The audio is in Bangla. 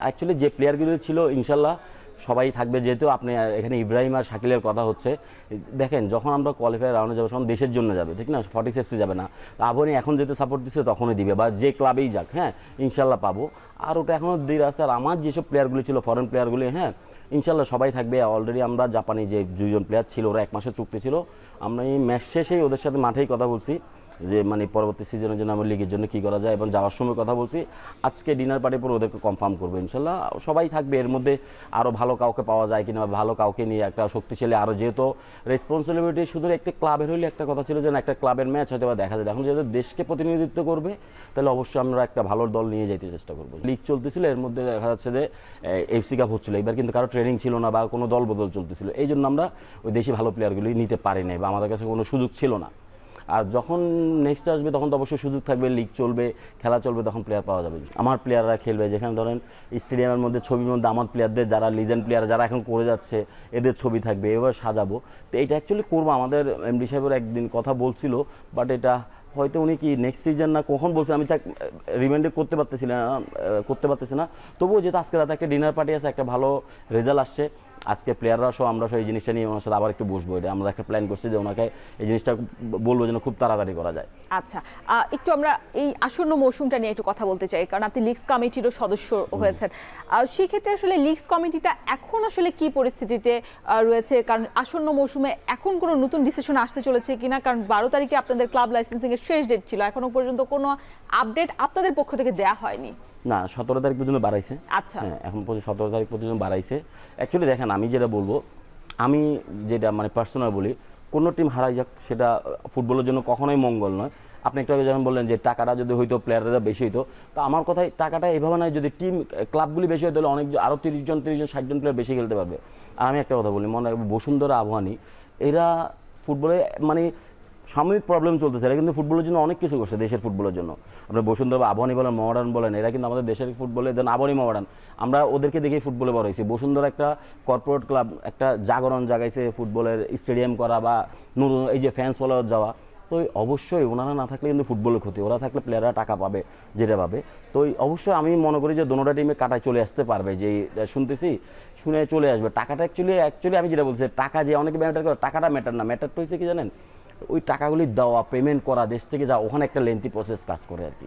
অ্যাকচুয়ালি যে প্লেয়ারগুলো ছিল ইনশাল্লাহ সবাই থাকবে, যেহেতু আপনি এখানে ইব্রাহিম আর শাকিলের কথা হচ্ছে। দেখেন, যখন আমরা কোয়ালিফায়ার রাউন্ডে যাবো তখন দেশের জন্য যাবে, ঠিক না? 46 যাবে না। আবহানি এখন যেতে সাপোর্ট দিচ্ছে তখনই দিবে, বা যে ক্লাবেই যাক, হ্যাঁ ইনশাল্লাহ পাবো। আর ওটা এখনও দেরি আছে। আর আমার যেসব প্লেয়ারগুলি ছিল, ফরেন প্লেয়ারগুলি, হ্যাঁ ইনশাল্লাহ সবাই থাকবে। অলরেডি আমরা জাপানি যে দুইজন প্লেয়ার ছিল, ওরা 1 মাসের চুক্তি ছিল। আমরা এই ম্যাচ শেষেই ওদের সাথে মাঠেই কথা বলছি যে মানে পরবর্তী সিজনের জন্য আমার লিগের জন্য কী করা যায়, এবং যাওয়ার সময় কথা বলছি। আজকে ডিনার পার্টির পর ওদেরকে কনফার্ম করবো ইনশাল্লাহ সবাই থাকবে। এর মধ্যে আরও ভালো কাউকে পাওয়া যায় কিনা, ভালো কাউকে নিয়ে একটা শক্তিশালী আরও, যেহেতু রেসপন্সিবিলিটি শুধু একটা ক্লাবের হইলে একটা কথা ছিল যে না, একটা ক্লাবের ম্যাচ হয়তো বা দেখা যায়। এখন যেহেতু দেশকে প্রতিনিধিত্ব করবে, তাহলে অবশ্যই আমরা একটা ভালো দল নিয়ে যেতে চেষ্টা করবো। লিগ চলতেছিল, এর মধ্যে দেখা যাচ্ছে যে এফসি কাপ হচ্ছিলো, এবার কিন্তু কারো ট্রেনিং ছিল না বা কোনো দল বদল চলতেছিল। এই জন্য আমরা ওই দেশি ভালো প্লেয়ারগুলি নিতে পারি নাই, বা আমাদের কাছে কোনো সুযোগ ছিল না। আর যখন নেক্সট আসবে তখন তো অবশ্যই সুযোগ থাকবে, লিগ চলবে, খেলা চলবে, তখন প্লেয়ার পাওয়া যাবে। আমার প্লেয়াররা খেলবে, যেখানে ধরেন স্টেডিয়ামের মধ্যে ছবির মধ্যে আমার প্লেয়ারদের, যারা লিজেন্ড প্লেয়ার যারা এখন করে যাচ্ছে, এদের ছবি থাকবে, এবার সাজাবো। তো এইটা অ্যাকচুয়ালি করবো। আমাদের এমডি সাহেবের একদিন কথা বলছিল, বাট এটা হয়তো উনি কি নেক্সট সিজন না কখন বলছেন, আমি তাকে রিমাইন্ডে করতে পারতেছি না। তবুও যেহেতু আজকে রাতে একটা ডিনার পার্টি আছে, একটা ভালো রেজাল্ট আসছে, আজকে প্লেয়াররা সহ আমরা সহ এই জিনিসটা নিয়ে ওনার সাথে আবার একটু বসবো। এটা আমরা একটা প্ল্যান করছি যে ওনাকে এই জিনিসটা বলবো যেন খুব তাড়াতাড়ি করা যায়। আচ্ছা, একটু আমরা এই আসন্ন মৌসুমটা নিয়ে একটু কথা বলতে চাই, কারণ আপনি লিগস কমিটিরও সদস্য হয়েছেন। সেই ক্ষেত্রে আসলে লিগস কমিটিটা এখন আসলে কি পরিস্থিতিতে রয়েছে? কারণ আসন্ন মৌসুমে এখন কোনো নতুন ডিসিশন আসতে চলেছে কিনা? কারণ 12 তারিখে আপনাদের ক্লাব লাইসেন্সিং এর শেষ ডেট ছিল, এখনো পর্যন্ত কোনো আপডেট আপনাদের পক্ষ থেকে দেয়া হয়নি। না, 17 তারিখ পর্যন্ত বাড়াইছে। আচ্ছা, হ্যাঁ, এখন পর্যন্ত 17 তারিখ পর্যন্ত বাড়াইছে। অ্যাকচুয়ালি দেখেন, আমি যেটা বলবো, আমি যেটা মানে পার্সোনাল বলি, কোনো টিম হারাই যাক সেটা ফুটবলের জন্য কখনোই মঙ্গল নয়। আপনি একটু আগে যেমন বললেন যে টাকাটা যদি হইতো, প্লেয়াররা বেশি হইতো, তো আমার কথায় টাকাটা এভাবে নয়, যদি টিম ক্লাবগুলি বেশি হতো তাহলে অনেক আরও 30 জন 60 জন প্লেয়ার বেশি খেলতে পারবে। আর আমি একটা কথা বলি, মনে রাখবো, বসুন্ধরা, আবহানি, এরা ফুটবলে মানে সাময়িক প্রবলেম চলতেছে, এরা কিন্তু ফুটবলের জন্য অনেক কিছু করছে, দেশের ফুটবলের জন্য। আপনার বসুন্ধরা, আবহানি বলেন, মডার্ন বলেন, এরা কিন্তু আমাদের দেশের ফুটবলে দেন। আবহানি, মডার্ন, আমরা ওদেরকে দেখেই ফুটবলে বড় হয়েছি। বসুন্ধরা একটা কর্পোরেট ক্লাব, একটা জাগরণ জাগাইছে ফুটবলের, স্টেডিয়াম করা বা নতুন এই যে ফ্যান্স ফলোয়ার যাওয়া। তো অবশ্যই ওনারা না থাকলে কিন্তু ফুটবলের ক্ষতি, ওরা থাকলে প্লেয়াররা টাকা পাবে যেটা পাবে। তো অবশ্যই আমি মনে করি যে দোনোটা টিমে কাটায় চলে আসতে পারবে, যে শুনতেছি শুনে চলে আসবে। টাকাটা অ্যাকচুয়ালি আমি যেটা বলছি, টাকা যে অনেকে ম্যাটার করে, টাকাটা ম্যাটার না, ম্যাটারটা হচ্ছে কি জানেন, ওই টাকাগুলি দেওয়া, পেমেন্ট করা, দেশ থেকে যাওয়া, ওখানে একটা লেন্থি প্রসেস কাজ করে আর কি।